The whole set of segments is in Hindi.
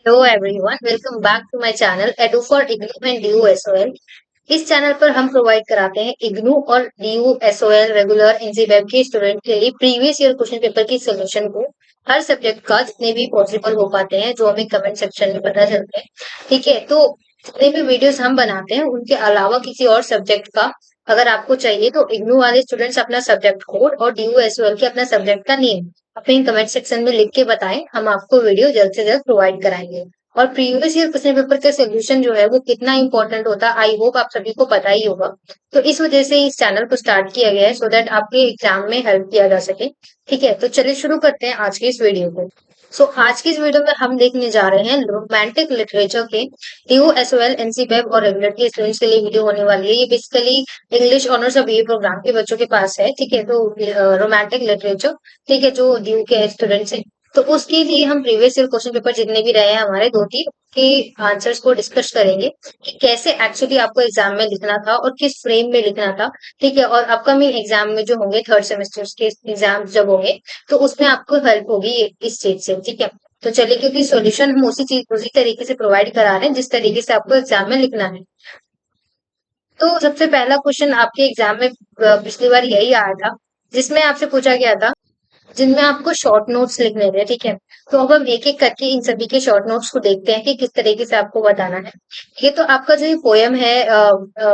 Hello everyone, welcome back to my channel Edu for IGNOU and DU SOL. इस चैनल पर हम प्रोवाइड कराते हैं इग्नू और डीयू एसओएल रेगुलर एनसी वेब के स्टूडेंट के लिए प्रीवियस ईयर क्वेश्चन पेपर की सोल्यूशन को हर सब्जेक्ट का जितने भी पॉसिबल हो पाते हैं जो हमें कमेंट सेक्शन में पता चलते हैं। ठीक है, तो जितने भी वीडियोस हम बनाते हैं उनके अलावा किसी और सब्जेक्ट का अगर आपको चाहिए तो इग्नू वाले स्टूडेंट्स अपना सब्जेक्ट कोड और डीयू एसओएल के अपना सब्जेक्ट का नेम अपने कमेंट सेक्शन में लिख के बताएं, हम आपको वीडियो जल्द से जल्द प्रोवाइड कराएंगे। और प्रीवियस ईयर क्वेश्चन पेपर का सोल्यूशन जो है वो कितना इंपॉर्टेंट होता है, आई होप आप सभी को पता ही होगा। तो इस वजह से इस चैनल को स्टार्ट किया गया है सो दैट आपके एग्जाम में हेल्प किया जा सके। ठीक है, तो चलिए शुरू करते हैं आज की इस वीडियो को। आज की इस वीडियो में हम देखने जा रहे हैं रोमांटिक लिटरेचर के टीयू एसओएल एनसी वेब और रेगुलर के स्टूडेंट्स के लिए वीडियो होने वाली है। ये बेसिकली इंग्लिश ऑनर्स और बीए प्रोग्राम के बच्चों के पास है। ठीक है, तो रोमांटिक लिटरेचर, ठीक है, जो ड्यू के स्टूडेंट्स हैं, तो उसके लिए हम प्रीवियस ईयर क्वेश्चन पेपर जितने भी रहे हैं हमारे दो तीन के आंसर्स को डिस्कस करेंगे कि कैसे एक्चुअली आपको एग्जाम में लिखना था और किस फ्रेम में लिखना था। ठीक है, और अपकमिंग एग्जाम में जो होंगे थर्ड सेमेस्टर के एग्जाम जब होंगे तो उसमें आपको हेल्प होगी इस चीज से। ठीक है, तो चलिए, क्योंकि सॉल्यूशन हम उसी तरीके से प्रोवाइड करा रहे हैं जिस तरीके से आपको एग्जाम में लिखना है। तो सबसे पहला क्वेश्चन आपके एग्जाम में पिछली बार यही आया था, जिसमें आपसे पूछा गया था, जिनमें आपको शॉर्ट नोट्स लिखने थे। ठीक है, तो अब हम एक एक करके इन सभी के शॉर्ट नोट्स को देखते हैं कि किस तरीके से आपको बताना है। ये तो आपका जो ये पोयम है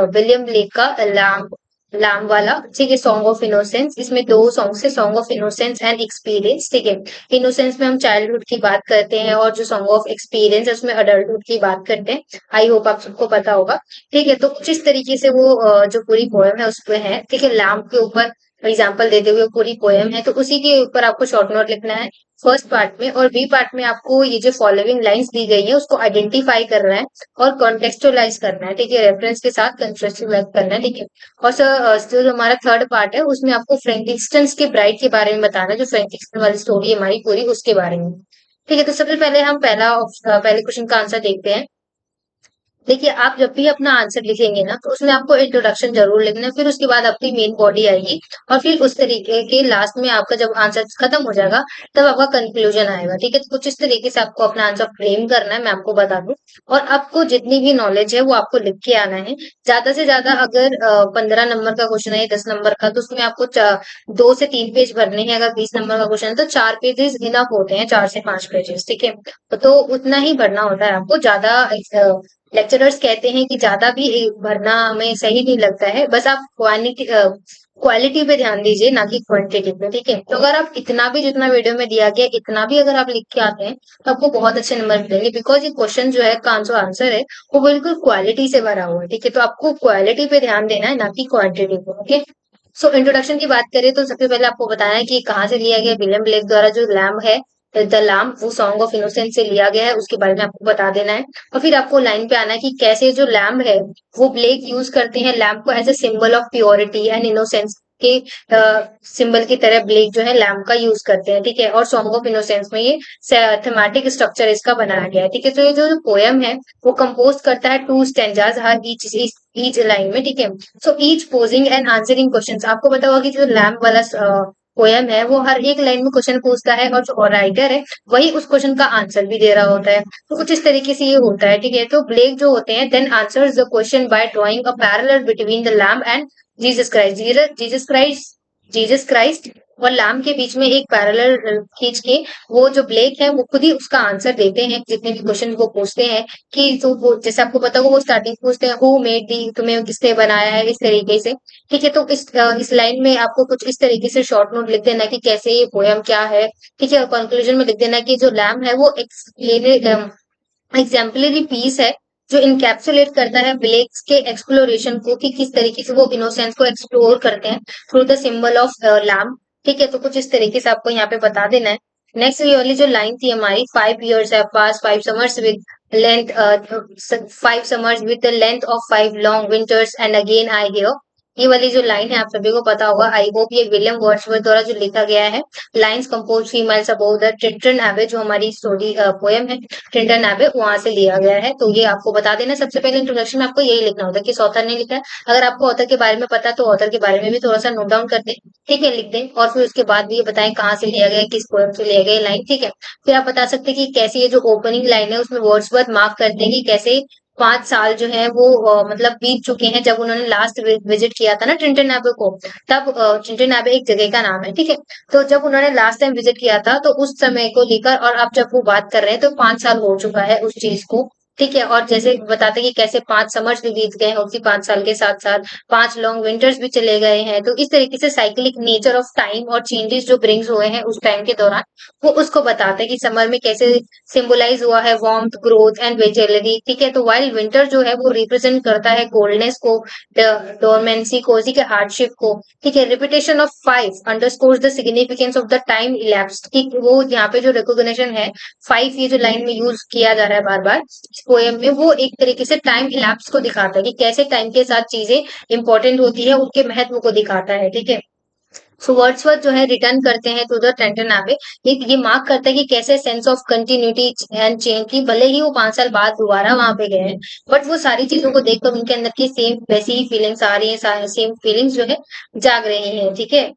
विलियम ब्लेक का लैम लैम वाला, ठीक है, सॉन्ग ऑफ इनोसेंस। इसमें दो सॉन्ग्स है, song of innocence and experience. ठीक है, इनोसेंस में हम चाइल्डहुड की बात करते हैं और जो सॉन्ग ऑफ एक्सपीरियंस है उसमें अडल्टहुड की बात करते हैं। आई होप आप सबको पता होगा। ठीक है, तो कुछ इस तरीके से वो जो पूरी पोयम है उसमें है। ठीक है, लैम के ऊपर एग्जाम्पल देते हुए पूरी पोयम है, तो उसी के ऊपर आपको शॉर्ट नोट लिखना है फर्स्ट पार्ट में। और बी पार्ट में आपको ये जो फॉलोइंग लाइंस दी गई है उसको आइडेंटिफाई करना है और कॉन्टेक्सचुअलाइज करना है। ठीक है, रेफरेंस के साथ कंटेक्सचुअलाइज करना है। ठीक है, और सर जो हमारा थर्ड पार्ट है उसमें आपको फ्रेंकिस्टन के ब्राइड के बारे में बताना है, जो फ्रेंकिस्टन वाली स्टोरी है हमारी पूरी उसके बारे में। ठीक है, तो सबसे पहले हम पहले क्वेश्चन का आंसर देखते हैं। देखिए, आप जब भी अपना आंसर लिखेंगे ना तो उसमें आपको इंट्रोडक्शन जरूर लिखना है, फिर उसके बाद आपकी मेन बॉडी आएगी और फिर उस तरीके के लास्ट में आपका जब आंसर खत्म हो जाएगा तब आपका कंक्लूजन आएगा। ठीक है, तो कुछ इस तरीके से आपको अपना आंसर फ्रेम करना है, मैं आपको बता दूं। और आपको जितनी भी नॉलेज है वो आपको लिख के आना है। ज्यादा से ज्यादा अगर 15 नंबर का क्वेश्चन है, 10 नंबर का, तो उसमें आपको 2 से 3 पेज भरने हैं। अगर 20 नंबर का क्वेश्चन है तो 4 पेजेस इनफ होते हैं, 4 से 5 पेजेस। ठीक है, तो उतना ही भरना होता है आपको। ज्यादा लेक्चरर्स कहते हैं कि ज्यादा भी भरना हमें सही नहीं लगता है, बस आप क्वालिटी पे ध्यान दीजिए ना कि क्वांटिटी पे। ठीक है, तो अगर आप इतना भी जितना वीडियो में दिया गया इतना भी अगर आप लिख के आते हैं तो आपको बहुत अच्छे नंबर मिलेंगे, बिकॉज ये क्वेश्चन जो है का जो आंसर है वो बिल्कुल क्वालिटी से भरा हुआ है। ठीक है, तो आपको क्वालिटी पे ध्यान देना है ना कि क्वांटिटी पे। ओके, इंट्रोडक्शन की बात करें तो सबसे पहले आपको बताना है कि कहाँ से लिया गया। विलियम ब्लेक द्वारा जो लैम्ब है, द लैम्ब, वो सॉन्ग ऑफ इनोसेंस से लिया गया है, उसके बारे में आपको बता देना है। और फिर आपको लाइन पे आना है कि कैसे जो लैम्ब है वो ब्लेक यूज करते हैं लैम्ब को as a symbol of purity and innocence के सिंबल की तरह ब्लेक जो है लैम्ब का यूज करते हैं। ठीक है, और सॉन्ग ऑफ इनोसेंस में ये थेमेटिक स्ट्रक्चर इसका बनाया गया है। ठीक है, तो ये जो पोयम है वो कंपोज करता है 2 स्टेंजास हर ईच लाइन में। ठीक है, so each posing and answering questions. आपको पता होगा कि जो लैम्प वाला पोयम है वो हर एक लाइन में क्वेश्चन पूछता है और जो राइटर है वही उस क्वेश्चन का आंसर भी दे रहा होता है। तो कुछ इस तरीके से ये होता है। ठीक है, तो ब्लेक जो होते हैं then answers the question by drawing a parallel between the lamp and Jesus Christ. Jesus Christ और लैम्प के बीच में एक पैरेलल खींच के वो जो ब्लेक है वो खुद ही उसका आंसर देते हैं जितने भी क्वेश्चन वो पूछते हैं। कि तो वो जैसे आपको पता होगा वो स्टार्टिंग पूछते हैं हु मेड दी, तुम्हें किसने बनाया है, इस तरीके से। ठीक है, तो इस लाइन में आपको कुछ इस तरीके से शॉर्ट नोट लिख देना कि कैसे ये पोयम क्या है। ठीक है, और कंक्लूजन में लिख देना कि जो लैम्प है वो एग्जाम्पलरी पीस है जो इनकैप्सुलेट करता है ब्लेक्स के एक्सप्लोरेशन को, कि किस तरीके से वो इनोसेंस को एक्सप्लोर करते हैं through the symbol of lamp. ठीक है, तो कुछ इस तरीके से आपको यहाँ पे बता देना है। नेक्स्ट ये वाली जो लाइन थी हमारी, 5 years have passed, 5 summers with length 5 summers with the length of 5 long winters and again I hear। ये वाली जो लाइन है आप सभी को पता होगा, आई होप। ये विलियम वर्ड्सवर्थ द्वारा जो लिखा गया है, lines compose 3 miles above the Triton एबे, जो हमारी स्टोरी पोयम है ट्रिटन एबे, वहां से लिया गया है। तो ये आपको बता देना। सबसे पहले इंट्रोडक्शन में आपको यही लिखना होता है किस ऑथर ने लिखा है। अगर आपको ऑथर के बारे में पता है तो ऑथर के बारे में भी थोड़ा सा नोट डाउन कर दे। ठीक है, लिख दें और फिर उसके बाद भी ये बताएं कहाँ से लिया गया है, किस पोएम से लिया गया है लाइन, ठीक है। फिर आप बता सकते हैं कि कैसे ये जो ओपनिंग लाइन है उसमें वर्ड्सवर्थ मार्क करते हैं कि कैसे 5 साल जो है वो मतलब बीत चुके हैं जब उन्होंने लास्ट विजिट किया था ना टिंटन एबे को। तब टिंटन एबे एक जगह का नाम है, ठीक है। तो जब उन्होंने लास्ट टाइम विजिट किया था तो उस समय को लेकर और अब जब वो बात कर रहे हैं तो 5 साल हो चुका है उस चीज को, ठीक है। और जैसे बताते हैं कि कैसे 5 समर्स भी बीत गए हैं उसी 5 साल के साथ साथ 5 लॉन्ग विंटर्स भी चले गए हैं। तो इस तरीके से साइक्लिक नेचर ऑफ टाइम और चेंजेस जो ब्रिंग्स हुए हैं उस टाइम के दौरान वो उसको बताते हैं कि समर में कैसे सिंबलाइज हुआ है वार्मथ, ग्रोथ एंड विजिलिटी, ठीक है। तो वाइल विंटर जो है वो रिप्रेजेंट करता है कोल्डनेस को, डोरमेंसी को, ठीक है, हार्डशिप को, ठीक है। Repetition of 5 underscores the significance of the time elapsed, ठीक, वो यहाँ पे जो रिकॉग्निशन है 5 ये जो लाइन में यूज किया जा रहा है बार बार पोएम में, वो एक तरीके से टाइम इलैप्स को दिखाता है कि कैसे टाइम के साथ चीजें इंपॉर्टेंट होती है, उनके महत्व को दिखाता है, ठीक है। सो वर्ड्सवर्थ जो है रिटर्न करते हैं टू द टेंटन एबे, ये मार्क करता है कि कैसे sense of continuity and change की, भले ही वो 5 साल बाद दोबारा वहां पे गए हैं बट वो सारी चीजों को देखकर उनके अंदर की सेम वैसी ही फीलिंग्स आ रही है, सेम फीलिंग्स जो है जाग रही है, ठीक है।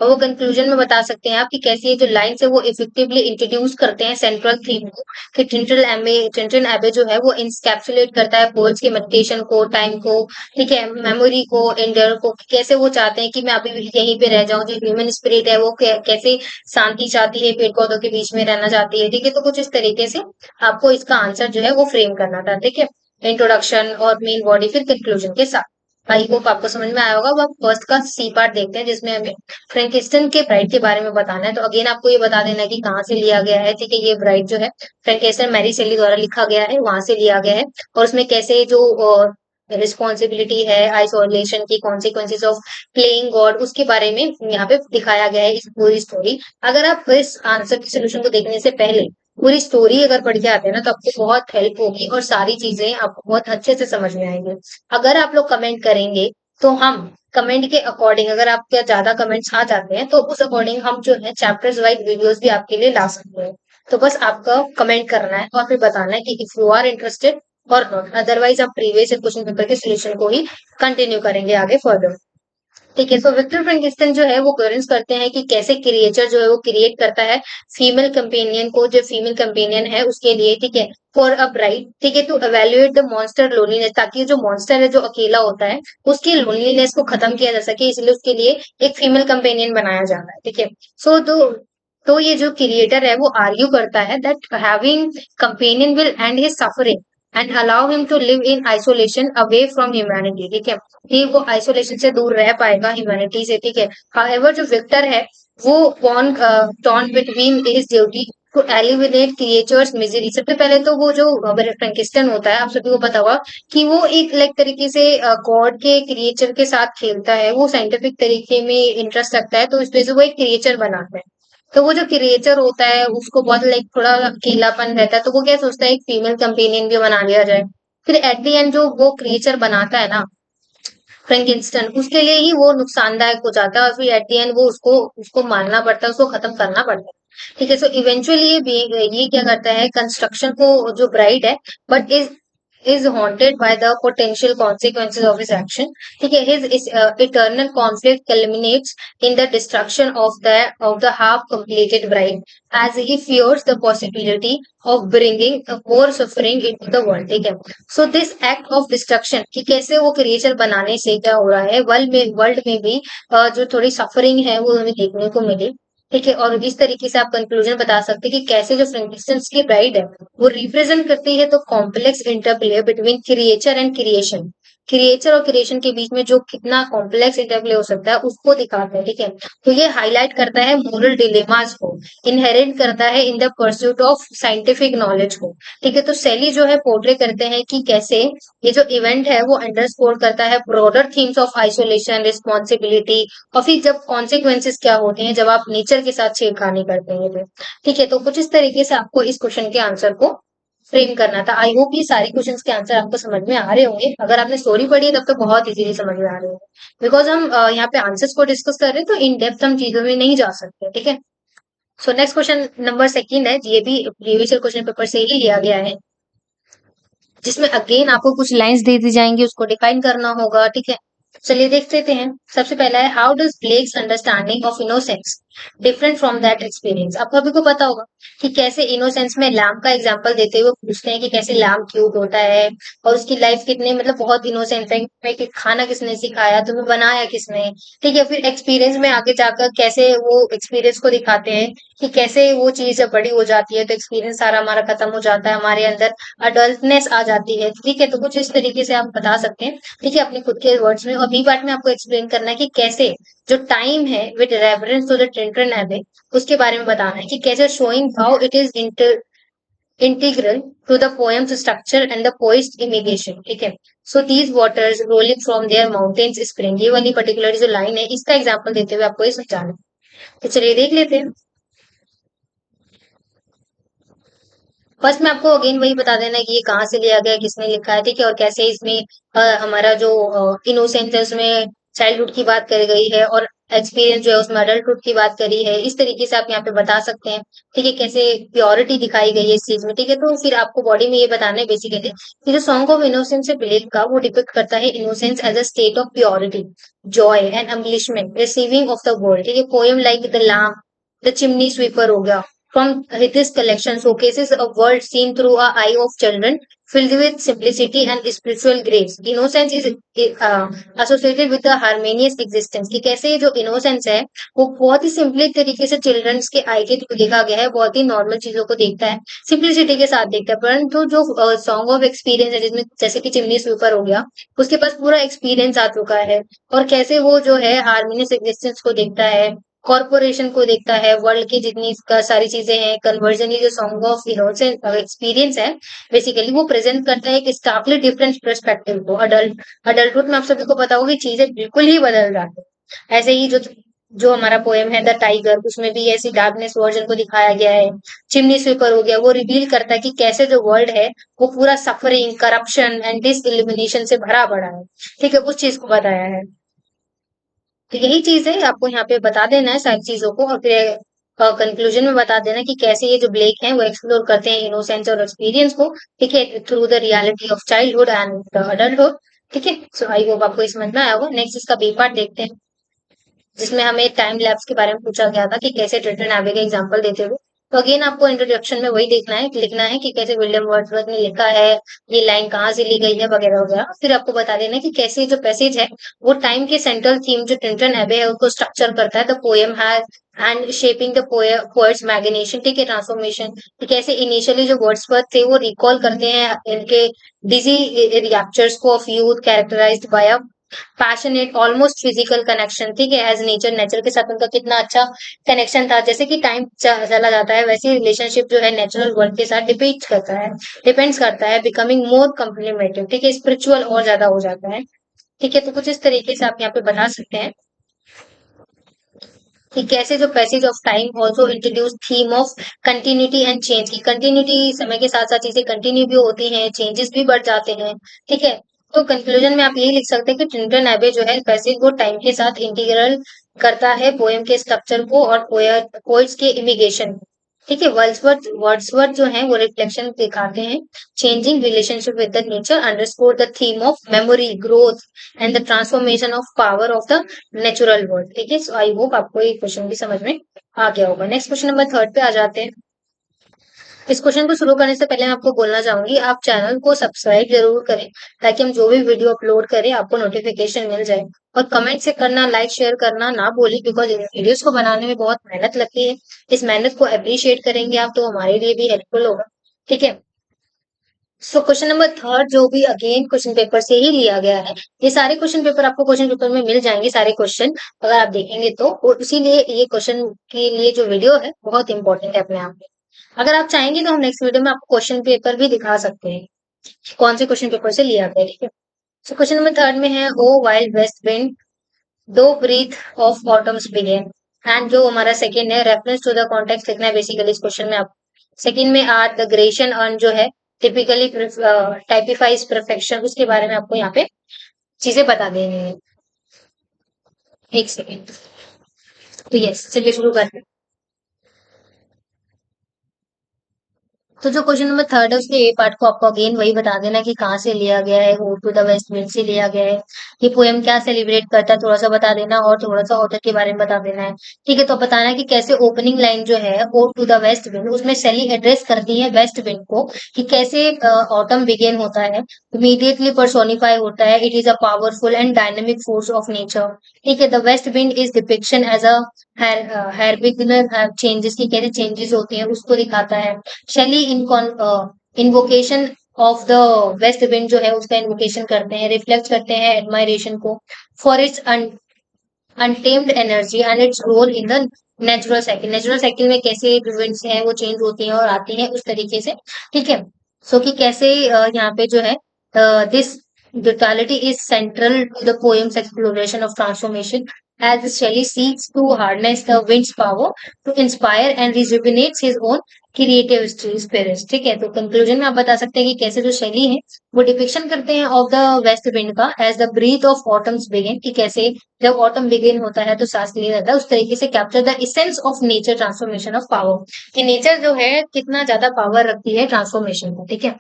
और वो कंक्लूजन में बता सकते हैं आप कि कैसे ये जो लाइन्स है वो इफेक्टिवली इंट्रोड्यूस करते हैं सेंट्रल थीम को, कि टिंटन एबे जो है वो इंस्कैप्सुलेट करता है पोएट्स के मेडिटेशन को, टाइम को, ठीक है, मेमोरी को, एंडर को, कि कैसे वो चाहते हैं कि मैं अभी भी यहीं पे रह जाऊं, जो ह्यूमन स्पिरिट है वो कैसे शांति चाहती है, पेड़ पौधों के बीच में रहना चाहती है, ठीक है। तो कुछ इस तरीके से आपको इसका आंसर जो है वो फ्रेम करना था, ठीक है। इंट्रोडक्शन और मेन बॉडी फिर कंक्लूजन के साथ। आई होप आपको समझ में आया होगा। अब हम फर्स्ट का सी पार्ट देखते हैं जिसमें हमें फ्रैंकिस्टन के ब्राइड के बारे में बताना है। तो अगेन आपको ये बता देना है कि कहाँ से लिया गया है, ठीक है। ये ब्राइड जो है फ्रैंकिस्टन मैरी शेली द्वारा लिखा गया है, वहां से लिया गया है। और उसमें कैसे जो रिस्पॉन्सिबिलिटी है, आइसोलेशन की कॉन्सिक्वेंसेज ऑफ प्लेइंग गॉड, उसके बारे में यहाँ पे दिखाया गया है इस पूरी स्टोरी। अगर आप इस आंसर के सोल्यूशन को देखने से पहले पूरी स्टोरी अगर पढ़ के आते हैं ना तो आपको बहुत हेल्प होगी और सारी चीजें आपको बहुत अच्छे से समझ में आएंगी। अगर आप लोग कमेंट करेंगे तो हम कमेंट के अकॉर्डिंग, अगर आपके ज्यादा कमेंट्स आ जाते हैं तो उस अकॉर्डिंग हम जो है चैप्टर्स वाइज वीडियोस भी आपके लिए ला सकते हैं। तो बस आपका कमेंट करना है और फिर बताना है कि इफ यू आर इंटरेस्टेड और नॉट, अदरवाइज आप प्रीवियस क्वेश्चन पेपर के सोल्यूशन को ही कंटिन्यू करेंगे आगे फर्दर। ठीक है, तो विक्टर फ्रैंकिस्टन जो है वो क्वेश्चन करते हैं कि कैसे क्रिएचर जो है वो क्रिएट करता है फीमेल कंपेनियन को, जो फीमेल कंपेनियन है उसके लिए, ठीक है, फॉर अ ब्राइड, ठीक है, to evaluate the monster loneliness, ताकि जो मॉन्स्टर है जो अकेला होता है उसकी लोनलीनेस को खत्म किया जा सके, इसलिए उसके लिए एक फीमेल कंपेनियन बनाया जाता है, ठीक है। सो तो ये जो क्रिएटर है वो आर्ग्यू करता है that having companion will end his suffering and allow him to live in isolation away from humanity, ठीक है, कि वो आइसोलेशन से दूर रह पाएगा ह्यूमैनिटी से, ठीक है। हाउएवर जो विक्टर है वो won torn between his duty to eliminate creature's misery. सबसे पहले तो वो जो फ्रैंकिस्टन होता है, आप सभी को पता होगा कि वो एक लाइक तरीके से गॉड के क्रिएचर के साथ खेलता है, वो साइंटिफिक तरीके में इंटरेस्ट रखता है, तो इस वजह से वो एक क्रिएचर बनाता है। तो वो जो क्रिएचर होता है उसको बहुत लाइक थोड़ा अकेलापन रहता है, तो वो क्या सोचता है एक फीमेल कंपेनियन भी बना लिया जाए। फिर एट द एंड जो वो क्रिएचर बनाता है ना फ्रैंकिस्टन, उसके लिए ही वो नुकसानदायक हो जाता है और फिर एट द एंड वो उसको उसको मारना पड़ता है, उसको खत्म करना पड़ता है, ठीक है। सो इवेंचुअली ये क्या करता है कंस्ट्रक्शन को, जो ब्राइड है but is haunted by the potential consequences of his action. ठीक है, his eternal conflict culminates in the destruction of the half completed bride, as he fears the possibility of bringing more suffering into the world. ठीक है, so this act of destruction कि कैसे वो क्रिएचर बनाने से क्या हो रहा है वर्ल्ड में भी जो थोड़ी सफरिंग है वो हमें देखने को मिली, ठीक है। और इस तरीके से आप कंक्लूजन बता सकते हैं कि कैसे जो फ्रैंकिस्टन की ब्राइड है वो रिप्रेजेंट करती है तो complex interplay between creature and creation, creature और क्रिएशन के बीच में जो कितना कॉम्प्लेक्स इंटरप्ले हो सकता है उसको दिखाता है, ठीक है। तो ये हाईलाइट करता है मोरल डिलेमास को, इनहेरेंट करता है in the pursuit of scientific knowledge को, ठीक है। तो सेली जो है पोर्ट्रे करते हैं कि कैसे ये जो इवेंट है वो अंडरस्कोर करता है broader themes of isolation, responsibility और फिर जब कॉन्सिक्वेंसेस क्या होते हैं जब आप नेचर के साथ छेड़खानी करते हैं तो, ठीक है। तो कुछ इस तरीके से आपको इस क्वेश्चन के आंसर को फ्रेम करना था। आई होप ये सारे क्वेश्चंस के आंसर आपको समझ में आ रहे होंगे। अगर आपने स्टोरी पढ़ी है तब तो बहुत इजीली समझ में आ रहे होंगे, बिकॉज हम यहाँ पे आंसर्स को डिस्कस कर रहे हैं तो इन डेप्थ हम चीजों में नहीं जा सकते, ठीक है। So next question number second है, ये भी प्रीवियस क्वेश्चन पेपर से ही लिया गया है, जिसमें अगेन आपको कुछ लाइंस दे दी जाएंगी उसको डिफाइन करना होगा, ठीक है। चलिए देख लेते हैं। सबसे पहला है, how does Blake's understanding of innocence different from that experience. आप सभी को पता होगा कि कैसे इनोसेंस में लैम्प का एग्जांपल देते हुए पूछते हैं कि कैसे लैम्प क्यूट होता है और उसकी लाइफ कितने मतलब बहुत इनोसेंट है, कि खाना किसने सिखाया, तुम्हें बनाया किसने। ठीक है, फिर एक्सपीरियंस में आगे जाकर कैसे वो एक्सपीरियंस को दिखाते हैं कि कैसे वो चीज जब बड़ी हो जाती है तो एक्सपीरियंस सारा हमारा खत्म हो जाता है, हमारे अंदर अडल्टनेस आ जाती है। ठीक है, तो कुछ इस तरीके से आप बता सकते हैं। ठीक है, अपने खुद के वर्ड्स में। और बी पार्ट में आपको एक्सप्लेन करना है कि कैसे जो टाइम है विद रेफरेंस टू द टिल्टन एबे, उसके बारे में बताना है कि कैसे showing how it is integral to the poem's structure and the poet's imagination। ठीक है, so these waters rolling from their mountains spring, ये वाली पर्टिकुलर जो लाइन है इसका एग्जांपल देते हुए आपको ये समझाना है। तो चलिए देख लेते हैं। फर्स्ट में आपको अगेन वही बता देना है कि ये कहाँ से लिया गया है, किसने लिखा है। ठीक है, और कैसे इसमें हमारा जो इनोसेंस है उसमें चाइल्डहुड की बात करी गई है और एक्सपीरियंस जो है उसमें अडल्टहुड की बात करी है। इस तरीके से आप यहाँ पे बता सकते हैं। ठीक है, कैसे प्योरिटी दिखाई गई है इस चीज में। ठीक है, तो फिर आपको बॉडी में ये बताना है बेसिकली कि जो सॉन्ग ऑफ इनोसेंस है ब्लेक का, वो डिपिक्ट करता है innocence as a state of purity, joy and embellishment, receiving of the world. ठीक है, poem like the lamb, the chimney sweeper हो गया। From this collection showcases a world seen through a eye of children, filled with simplicity and spiritual grace. Innocence is associated with a harmonious existence। कि कैसे ये जो innocence है वो बहुत ही सिंपली तरीके से चिल्ड्रंस के आई के थ्रू देखा गया है, बहुत ही नॉर्मल चीजों को देखता है, सिंप्लिसिटी के साथ देखता है। परंतु जो सॉन्ग ऑफ एक्सपीरियंस है जिसमें जैसे कि चिमनी स्वीपर हो गया, उसके पास पूरा एक्सपीरियंस आ चुका है और कैसे वो जो है हार्मोनियस एग्जिस्टेंस को देखता है, कॉर्पोरेशन को देखता है, वर्ल्ड की जितनी सारी चीजें हैं, कन्वर्जन। ये जो सॉन्ग ऑफ इनोसेंस एक्सपीरियंस है बेसिकली वो प्रेजेंट करता है एक स्टार्कली डिफरेंट पर्सपेक्टिव को। अडल्टहुड में आप सभी को पता होगा कि चीजें बिल्कुल ही बदल जाती है। ऐसे ही जो जो हमारा पोएम है द टाइगर, उसमें भी ऐसी डार्कनेस वर्जन को दिखाया गया है। चिमनी स्वीपर हो गया, वो रिवील करता है कि कैसे जो वर्ल्ड है वो पूरा suffering, corruption and dis illumination से भरा पड़ा है। ठीक है, उस चीज को बताया है। तो यही चीज है, आपको यहाँ पे बता देना है सारी चीजों को और फिर कंक्लूजन में बता देना कि कैसे ये जो ब्लेक हैं वो एक्सप्लोर करते हैं इनोसेंस और एक्सपीरियंस को। ठीक है, through the reality of childhood and adulthood. ठीक है, सो आई होप आपको ये समझ में आया होगा। नेक्स्ट इसका बी पार्ट देखते हैं, जिसमें हमें टाइम लैप्स के बारे में पूछा गया था कि कैसे ट्रिटन एबे का एग्जांपल देते हुए। तो अगेन आपको इंट्रोडक्शन में वही देखना है, लिखना है कि कैसे विलियम वर्ड्सवर्थ ने लिखा है, ये लाइन कहाँ से ली गई है वगैरह वगैरह। फिर आपको बता देना है कि कैसे जो पैसेज है वो टाइम के सेंट्रल थीम जो टिंटन एबे है उसको स्ट्रक्चर करता है। The poem has and shaping the poets imagination. ठीक है, ट्रांसफॉर्मेशन, कि कैसे इनिशियली जो वर्ड्सवर्थ थे वो रिकॉल करते हैं इनके डिजी रैप्चर्स को of youth characterised by a passionate almost physical connection. ठीक है, एज नेचर, नेचर के साथ उनका कितना अच्छा कनेक्शन था। जैसे कि टाइम चला जाता है वैसे रिलेशनशिप जो है नेचुरल वर्ल्ड के साथ डिपेंड्स करता है, बिकमिंग मोर कम्प्लीमेंटेड। ठीक है, स्पिरिचुअल और ज्यादा हो जाता है। ठीक है, तो कुछ इस तरीके से आप यहाँ पे बता सकते हैं कि कैसे जो passage of time also introduce theme of continuity and change, की कंटिन्यूटी समय के साथ साथ चीजें कंटिन्यू भी होती हैं, चेंजेस भी बढ़ जाते हैं। ठीक है, तो कंक्लूजन में आप यही लिख सकते हैं कि टिंटन एबे जो है पैसेज वो टाइम के साथ इंटीग्रल करता है पोएम के स्ट्रक्चर को और पोएट्स के इमिग्रेशन। ठीक है, वर्ड्सवर्थ जो है वो रिफ्लेक्शन दिखाते हैं, changing relationship with the nature, underscore the theme of memory growth and the transformation of power of the natural world. ठीक है, सो आई होप आपको ये क्वेश्चन भी समझ में आ गया होगा। नेक्स्ट क्वेश्चन नंबर थर्ड पे आ जाते हैं। इस क्वेश्चन को शुरू करने से पहले मैं आपको बोलना चाहूंगी आप चैनल को सब्सक्राइब जरूर करें, ताकि हम जो भी वीडियो अपलोड करें आपको नोटिफिकेशन मिल जाए। और कमेंट से करना, लाइक शेयर करना ना भूलें, बिकॉज इन वीडियोस को बनाने में बहुत मेहनत लगती है। इस मेहनत को अप्रिशिएट करेंगे आप तो हमारे लिए भी हेल्पफुल होगा। ठीक है, सो क्वेश्चन नंबर थर्ड जो भी अगेन क्वेश्चन पेपर से ही लिया गया है, ये सारे क्वेश्चन पेपर आपको क्वेश्चन पेपर में मिल जाएंगे, सारे क्वेश्चन अगर आप देखेंगे तो। और इसीलिए ये क्वेश्चन के लिए जो वीडियो है बहुत इंपॉर्टेंट है अपने आप में। अगर आप चाहेंगे तो हम नेक्स्ट वीडियो में आपको क्वेश्चन पेपर भी दिखा सकते हैं, कौन से क्वेश्चन पेपर से लिया गया है। ठीक है, सो क्वेश्चन नंबर थर्ड में है, O wild west wind thou breath of autumn's begin. And जो हमारा सेकंड है, रेफरेंस टू द कॉन्टेक्स्ट लिखना है बेसिकली इस क्वेश्चन में। आप सेकंड में आर द ग्रेशन अर्न जो है टिपिकली टाइपिफाइज परफेक्शन, उसके बारे में आपको यहाँ पे चीजें बता देनी है। एक सेकेंड, तो यस चलिए शुरू करते हैं। तो जो क्वेश्चन नंबर थर्ड है उसके ए पार्ट को आपको अगेन वही बता देना कि कहाँ से लिया गया है, ode to the west wind से लिया गया है। ये पोएम क्या सेलिब्रेट करता है थोड़ा सा बता देना, और थोड़ा सा ऑथर के बारे में बता देना है। ठीक है, तो बताना है कि कैसे ओपनिंग लाइन जो है ode to the west wind, उसमें शेली एड्रेस करती है वेस्ट विंड को, कि कैसे ऑटम बिगेन होता है, इमीडिएटली पर्सोनिफाई होता है, it is a powerful and dynamic force of nature. ठीक है, the west wind is depiction as a hair changes की कैसे चेंजेस होती हैं उसको दिखाता है। Shelley invocation of the west wind जो है उसका इन्वोकेशन करते हैं, रिफ्लेक्ट करते हैं एडमायरेशन को for its untamed energy and its role in the natural cycle. Natural cycle में कैसे जो विंड्स हैं वो चेंज होती हैं और आती हैं उस तरीके से। ठीक है, सो कि कैसे यहाँ पे जो है this duality is central to the poem's exploration of transformation, as Shelley seeks to harness the wind's power to inspire and rejuvenate his own creative spirits. ठीक है, तो कंक्लूजन में आप बता सकते हैं कि कैसे जो शैली है वो डिपिक्शन करते हैं ऑफ द वेस्ट विंड का as the breath of autumn's begin, कि कैसे जब ऑटम बिगिन होता है तो सांस लिया जाता है, उस तरीके से capture the essence of nature transformation of power, कि नेचर जो है कितना ज्यादा पावर रखती है ट्रांसफॉर्मेशन को। ठीक है,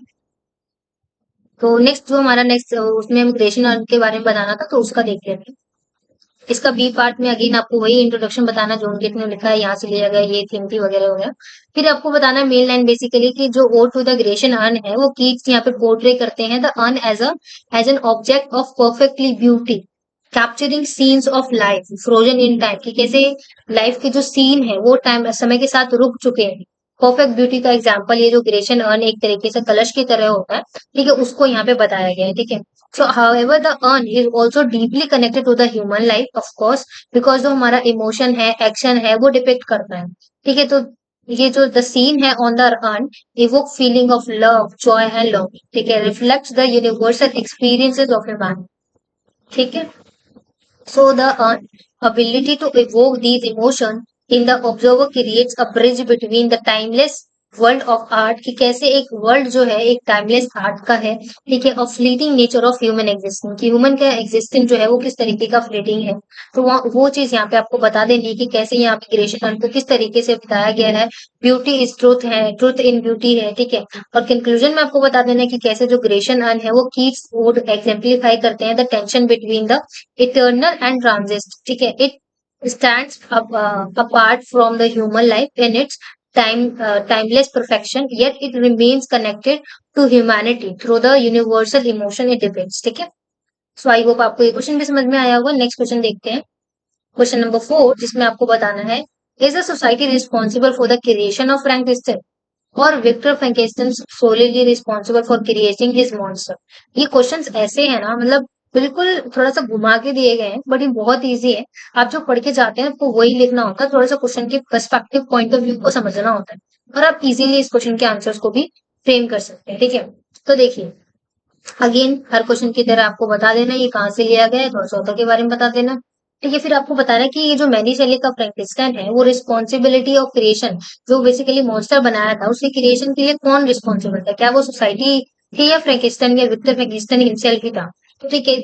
तो नेक्स्ट जो हमारा नेक्स्ट उसमें हम क्रिएशन अर्थ के बारे में बताना था तो उसका देख लेते हैं। इसका बी पार्ट में अगेन आपको वही इंट्रोडक्शन बताना जो उनके ने लिखा है, यहाँ से लिया गया, ये थीम थी वगैरह वगैरह। फिर आपको बताना है मेन लाइन बेसिकली कि जो ode to the grecian urn है वो कीट्स यहाँ पे पोर्ट्रे करते हैं the urn as an object of perfectly beauty, capturing scenes of life frozen in time, कि कैसे लाइफ के जो सीन है वो टाइम समय के साथ रुक चुके हैं। परफेक्ट ब्यूटी का एग्जाम्पल ये जो ग्रेशन अर्न एक तरीके से कलश की तरह होता है, ठीक है, उसको यहाँ पे बताया गया है। ठीक है, so however the urn is also deeply connected to the human life of course, because जो हमारा इमोशन है एक्शन है वो डिपेक्ट करता है। ठीक है, तो ये जो द सीन है on the earn evoke feeling of love Joy and love. ठीक है, reflects the universal experiences of a man. ठीक है, so the ability to evoke these emotions in the observer creates a bridge between the timeless world of art, कि कैसे एक वर्ल्ड जो है एक टाइमलेस आर्ट का है। ठीक है, और fleeting nature of human existence, कि ह्यूमन का एग्जिस्टेंस जो है वो किस तरीके का फ्लीटिंग है। तो वो चीज यहाँ पे आपको बता देनी है कि कैसे यहाँ पे क्रिएशन को किस तरीके से बताया गया है। ब्यूटी इज ट्रूथ है, ट्रूथ इन ब्यूटी है। ठीक है, और कंक्लूजन में आपको बता देना है कि कैसे जो क्रिएशन अर्न है वो कीट्स वुड एग्जेम्पलीफाई करते हैं the tension between the eternal and transist। ठीक है, it stands apart from the human life in its timeless perfection, yet it remains connected to humanity through the universal emotion it depicts। ठीक है, सो आई होप आपको ये क्वेश्चन भी समझ में आया होगा। नेक्स्ट क्वेश्चन देखते हैं, क्वेश्चन नंबर 4, जिसमें आपको बताना है is the society responsible for the creation of Frankenstein और Victor Frankenstein solely responsible for creating his monster. ये क्वेश्चंस ऐसे हैं ना, मतलब बिल्कुल थोड़ा सा घुमा के दिए गए हैं, बट ये बहुत इजी है। आप जो पढ़ के जाते हैं आपको वही लिखना होता है, थोड़ा सा क्वेश्चन के पर्सपेक्टिव पॉइंट ऑफ व्यू को समझना होता है, और आप इजीली इस क्वेश्चन के आंसर्स को भी फ्रेम कर सकते हैं। ठीक है, तो देखिए अगेन हर क्वेश्चन की तरह आपको बता देना ये कहाँ से लिया गया है, थोड़ा सा author के बारे में बता देना। ठीक है, फिर आपको बताना है कि ये जो मैरी शेली का फ्रैंकेस्टाइन है वो रिस्पॉन्सिबिलिटी ऑफ क्रिएशन, जो बेसिकली मॉन्स्टर बनाया था उसके क्रिएशन के लिए कौन रिस्पॉन्सिबल था, क्या वो सोसाइटी थी या फ्रैंकेस्टाइन या विक्टर फ्रैंकेस्टाइन हिमसेल्फ ही था। तो ठीक है,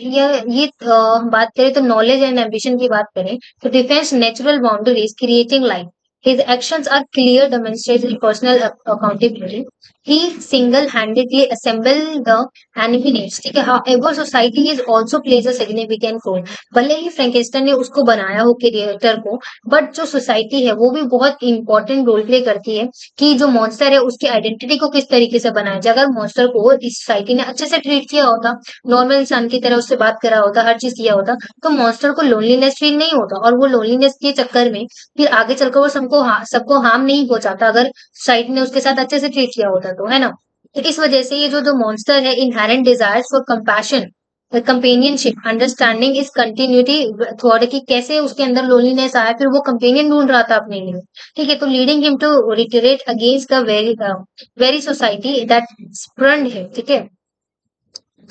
ये बात करें तो नॉलेज एंड एम्बिशन की बात करें तो defence natural boundaries creating life, his actions are clear demonstrating personal accountability. He single-handedly assembled the animates। ठीक है, however society is also plays a significant role। भले ही फ्रैंकेस्टाइन ने उसको बनाया हो क्रिएटर को, बट जो सोसाइटी है वो भी बहुत इंपॉर्टेंट रोल प्ले करती है कि जो मॉन्स्टर है उसकी आइडेंटिटी को किस तरीके से बनाया जाए। अगर मॉन्स्टर को इस सोसाइटी ने अच्छे से ट्रीट किया होता, नॉर्मल इंसान की तरह उससे बात करा होता, हर चीज किया होता, तो मॉन्स्टर को लोनलीनेस फील नहीं होता, और वो लोनलीनेस के चक्कर में फिर आगे चलकर वो सबको हार्म नहीं पहुंचाता अगर सोसाइटी ने उसके साथ अच्छे से ट्रीट किया होता तो, है ना। तो इस वजह से ये जो मॉन्स्टर है inherent desires for compassion companionship understanding is continuity thought, कि कैसे उसके अंदर लोनलीनेस आया, फिर वो कंपेनियन ढूंढ रहा था अपने लिए। ठीक है, तो leading him to retreat against the very society that spurned है। ठीक है,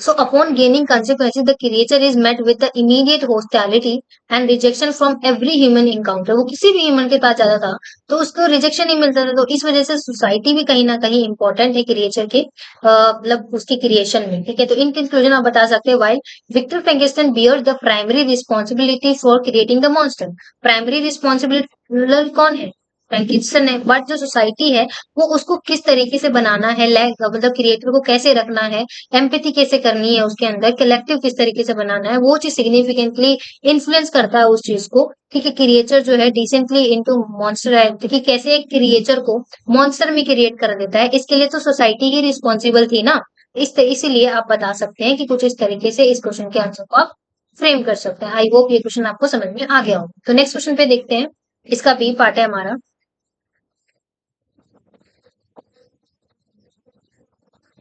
so upon gaining consequences, the creature is met with the immediate hostility and rejection from every human encounter। वो किसी भी ह्यूमन के पास जाता था तो उसको रिजेक्शन ही मिलता था। तो इस वजह से सोसाइटी भी कहीं ना कहीं इंपॉर्टेंट है क्रिएचर के मतलब उसके क्रिएशन में। ठीक है, तो इन कंक्लूजन आप बता सकते हैं while Victor Frankenstein bear the primary responsibility for creating the monster. Primary responsibility कौन है, फ्रैंकिस्टन है, बट जो सोसाइटी है वो उसको किस तरीके से बनाना है, मतलब क्रिएटर को कैसे रखना है, एम्पैथी कैसे करनी है उसके अंदर, कलेक्टिव किस तरीके से बनाना है, वो चीज सिग्निफिकेंटली इन्फ्लुएंस करता है उस चीज को। ठीक है, क्रिएचर जो है डिसेंटली इनटू मॉन्स्टर है, देखिए कैसे एक क्रिएचर को मॉन्स्टर में क्रिएट कर देता है, इसके लिए तो सोसाइटी ही रिस्पॉन्सिबल थी ना। इसीलिए आप बता सकते हैं कि कुछ इस तरीके से इस क्वेश्चन के आंसर को आप फ्रेम कर सकते हैं। आई होप ये क्वेश्चन आपको समझ में आ गया हो। तो नेक्स्ट क्वेश्चन पे देखते हैं, इसका बी पार्ट है हमारा,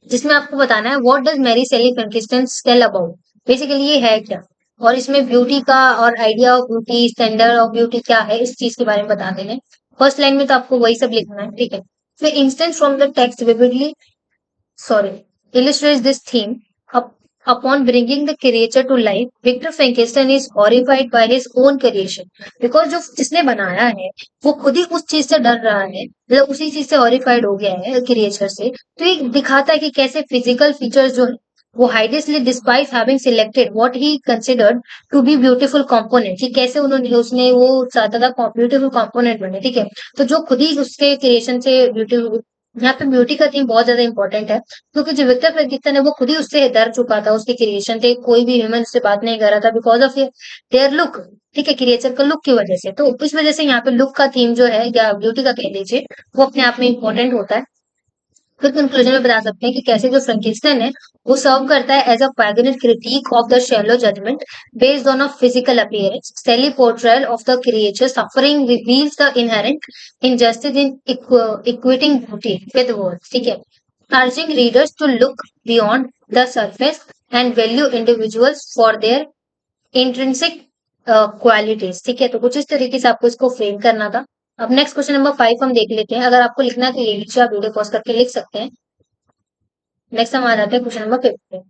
जिसमें आपको बताना है व्हाट डज मैरी सेली फ्रैंकिस्टन टेल अबाउट। बेसिकली ये है क्या, और इसमें ब्यूटी का और idea of beauty, standard of beauty क्या है, इस चीज के बारे में बता देंगे। फर्स्ट लाइन में तो आपको वही सब लिखना है, ठीक है। फिर instance from the text vividly, sorry, illustrates this theme. Upon bringing the creature to life, Victor Frankenstein is horrified by his own creation. Because जो जिसने बनाया है वो खुद ही उस चीज से डर रहा है, मतलब उसी चीज से हॉरिफाइड हो गया है क्रिएचर से। तो ये दिखाता है कि कैसे फिजिकल फीचर्स जो है वो hideously despite having selected what he considered to be beautiful component, कि कैसे उन्होंने उसने वो चाहता था ब्यूटीफुल कंपोनेंट बने, ठीक है। तो जो खुद ही उसके क्रिएशन से ब्यूटीफुल, यहाँ पे ब्यूटी का थीम बहुत ज्यादा इंपॉर्टेंट है, क्योंकि जो विक्टर फ्रैंकिस्टन है वो खुद ही उससे डर चुका था, उसके क्रिएशन से कोई भी ह्यूमन उससे बात नहीं कर रहा था बिकॉज ऑफ देयर लुक, ठीक है, क्रिएचर का लुक की वजह से। तो इस वजह से यहाँ पे लुक का थीम जो है या ब्यूटी का कह लीजिए, वो अपने आप में इंपॉर्टेंट होता है। फिर कंक्लूजन में बता सकते हैं कि कैसे जो फ्रैंकिस्टन है वो सर्व करता है as a poignant critique of the shallow judgment based on a physical appearance. Shelley portrayal of the creature suffering reveals the inherent injustice in equating beauty with words, ठीक है, urging readers to look beyond the surface and value individuals for their intrinsic qualities, ठीक है। तो कुछ इस तरीके से आपको इसको फ्रेम करना था। अब नेक्स्ट क्वेश्चन नंबर 5 हम देख लेते हैं, अगर आपको लिखना है तो ये नीचे आप वीडियो पॉज करके लिख सकते हैं। नेक्स्ट हम आ जाते हैं क्वेश्चन नंबर 5।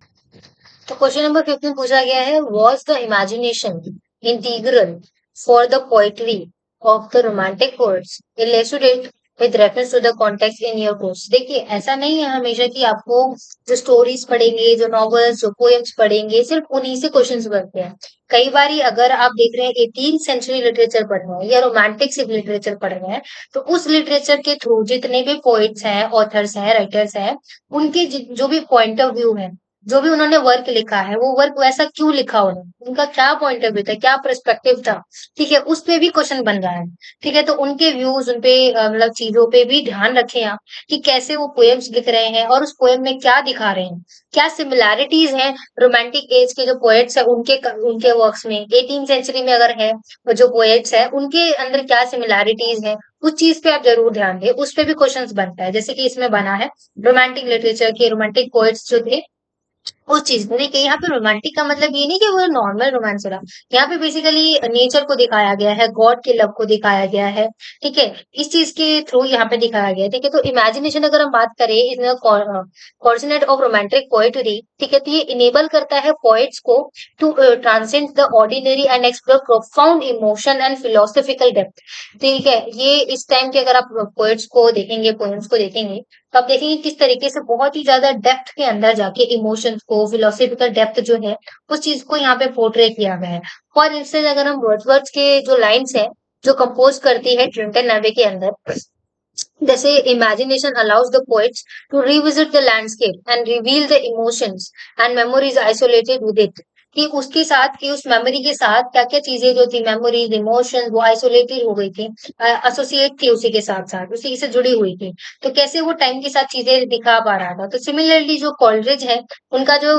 तो क्वेश्चन नंबर 5 में पूछा गया है, was the imagination integral for the poetry of the romantic poets illustrated with reference to the context in your course. देखिए ऐसा नहीं है हमेशा कि आपको जो स्टोरीज पढ़ेंगे, जो नॉवेल्स, जो पोएम्स पढ़ेंगे, सिर्फ उन्हीं से क्वेश्चंस बनते हैं। कई बार अगर आप देख रहे हैं 18 सेंचुरी लिटरेचर पढ़ रहे हैं या रोमांटिक सिर्फ लिटरेचर पढ़ रहे हैं, तो उस लिटरेचर के थ्रू जितने भी पोइट्स हैं, ऑथर्स हैं, राइटर्स हैं, उनके जो भी पॉइंट ऑफ व्यू है, जो भी उन्होंने वर्क लिखा है, वो वर्क वैसा क्यों लिखा उन्होंने, उनका क्या पॉइंट ऑफ व्यू था, क्या पर्सपेक्टिव था, ठीक है, उस पे भी क्वेश्चन बन रहा है। ठीक है, तो उनके व्यूज, उनपे मतलब चीजों पे भी ध्यान रखें आप, कि कैसे वो पोएम्स लिख रहे हैं और उस पोएम में क्या दिखा रहे हैं, क्या सिमिलैरिटीज हैं रोमांटिक एज के जो पोएट्स है उनके उनके वर्क्स में, 18 सेंचुरी में अगर है जो पोएट्स है उनके अंदर क्या सिमिलैरिटीज है, उस चीज पे आप जरूर ध्यान दें, उस पे भी क्वेश्चंस बनता है, जैसे कि इसमें बना है रोमांटिक लिटरेचर के रोमांटिक पोएट्स जो थे उस चीज को। देखिए यहाँ पे रोमांटिक का मतलब ये नहीं कि वो नॉर्मल रोमांस हो रहा, यहाँ पे बेसिकली नेचर को दिखाया गया है, गॉड के लव को दिखाया गया है, ठीक है, इस चीज के थ्रू यहाँ पे दिखाया गया है, ठीक है। तो इमेजिनेशन अगर हम बात करें इसमें कॉर्डिनेट ऑफ रोमांटिक पोएट्री, ठीक है, तो ये इनेबल करता है पोएट्स को to transcend the ordinary and explore profound emotion and philosophical depth. ठीक है, ये इस टाइम के अगर आप पोएट्स को देखेंगे, पोएम्स को देखेंगे, तो आप देखेंगे किस तरीके से बहुत ही ज्यादा डेप्थ के अंदर जाके इमोशंस को, फिलोसफिकल डेप्थ जो है उस चीज को यहाँ पे पोर्ट्रे किया गया है। फॉर इंस्टेंस अगर हम वर्ड्सवर्थ के जो लाइंस है जो कंपोज करती है ट्रिंटन नैवे के अंदर, जैसे imagination allows the poets to revisit the landscape and reveal the emotions and memories isolated with it, कि उसके साथ, कि उस मेमोरी के साथ क्या क्या चीजें जो थी, मेमोरीज, इमोशंस, वो आइसोलेटेड हो गई थी, एसोसिएट थी उसी के साथ साथ, उसी से जुड़ी हुई थी। तो कैसे वो टाइम के साथ चीजें दिखा पा रहा था। तो सिमिलरली जो कॉलरिज है उनका जो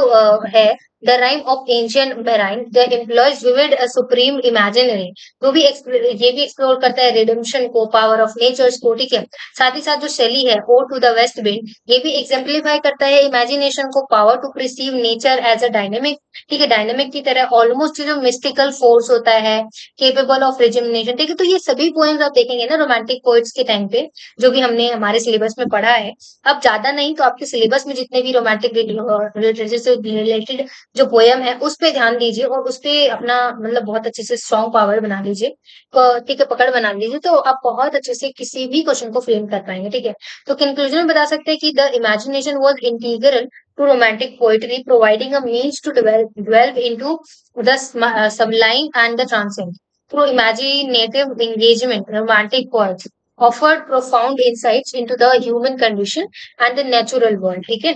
है the rhyme of ancient marine the employees vivid supreme imaginary, वो भी ये भी एक्सप्लोर करता है रिडेम्पशन को, पावर ऑफ नेचर्स को, ठीक है। साथ ही साथ जो शैली है ode to the west wind, ये भी एग्जाम्पलीफाई करता है इमेजिनेशन को, power to perceive nature as a dynamic, ठीक है, डायनेमिक की तरह, ऑलमोस्ट जो मिस्टिकल फोर्स होता है, केपेबल ऑफ रिजिमिनेशन, ठीक है। तो ये सभी पोएम्स आप देखेंगे ना रोमांटिक पोएट्स के टाइम पे, जो भी हमने हमारे सिलेबस में पढ़ा है। अब ज्यादा नहीं तो आपके सिलेबस में जितने भी रोमांटिक लिटरेचर से रिलेटेड जो पोयम है उस पे ध्यान दीजिए और उस पे अपना मतलब बहुत अच्छे से स्ट्रॉन्ग पावर बना लीजिए, ठीक है, पकड़ बना लीजिए, तो आप बहुत अच्छे से किसी भी क्वेश्चन को फ्रेम कर पाएंगे, ठीक है। तो कंक्लूजन में बता सकते हैं कि the imagination was integral to romantic poetry, providing a means to delve into the sublime and the transcendent. Through imaginative engagement, romantic poets offered profound insights into the human condition and the natural world. ठीक है,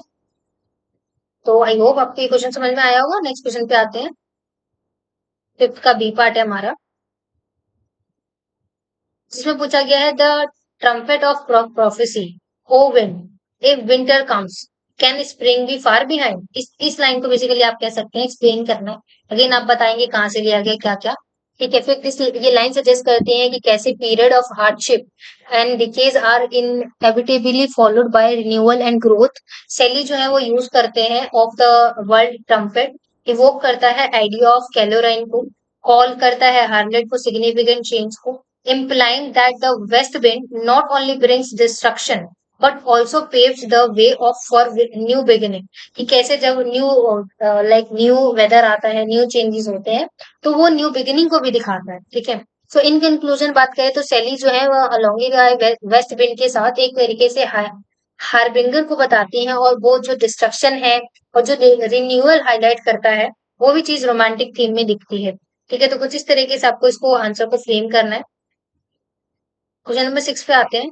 तो आई होप आपको ये क्वेश्चन समझ में आया होगा। नेक्स्ट क्वेश्चन पे आते हैं। फिफ्थ का बी पार्ट है हमारा, जिसमें पूछा गया है the trumpet of prophecy, O wind if winter comes can spring be far behind. इस लाइन को बेसिकली आप कह सकते हैं एक्सप्लेन करना है। अगेन आप बताएंगे कहाँ से लिया गया क्या क्या। ठीक है, फिर ये लाइन सजेस्ट करती है कि कैसे period of hardship and decays are inevitably followed by renewal and growth. Shelley जो है वो यूज करते हैं of the world trumpet, evoke करता है आइडिया ऑफ कैलोराइन को, कॉल करता है हार्लेट को सिग्निफिकेंट चेंज को, implying that the west wind not only brings destruction but also paves the way of for new beginning। कि कैसे जब न्यू न्यू वेदर आता है, न्यू चेंजेस होते हैं, तो वो न्यू बिगिनिंग को भी दिखाता है। ठीक है, सो इन कंक्लूजन बात करें तो सेली जो है वह अलोंगी वेस्ट विंड के साथ एक तरीके से हार्बिंगर को बताती हैं, और वो जो डिस्ट्रक्शन है और जो रिन्यूअल हाईलाइट करता है, वो भी चीज रोमांटिक थीम में दिखती है। ठीक है, तो कुछ इस तरीके से आपको इसको आंसर को फ्रेम करना है। क्वेश्चन नंबर 6 पे आते हैं,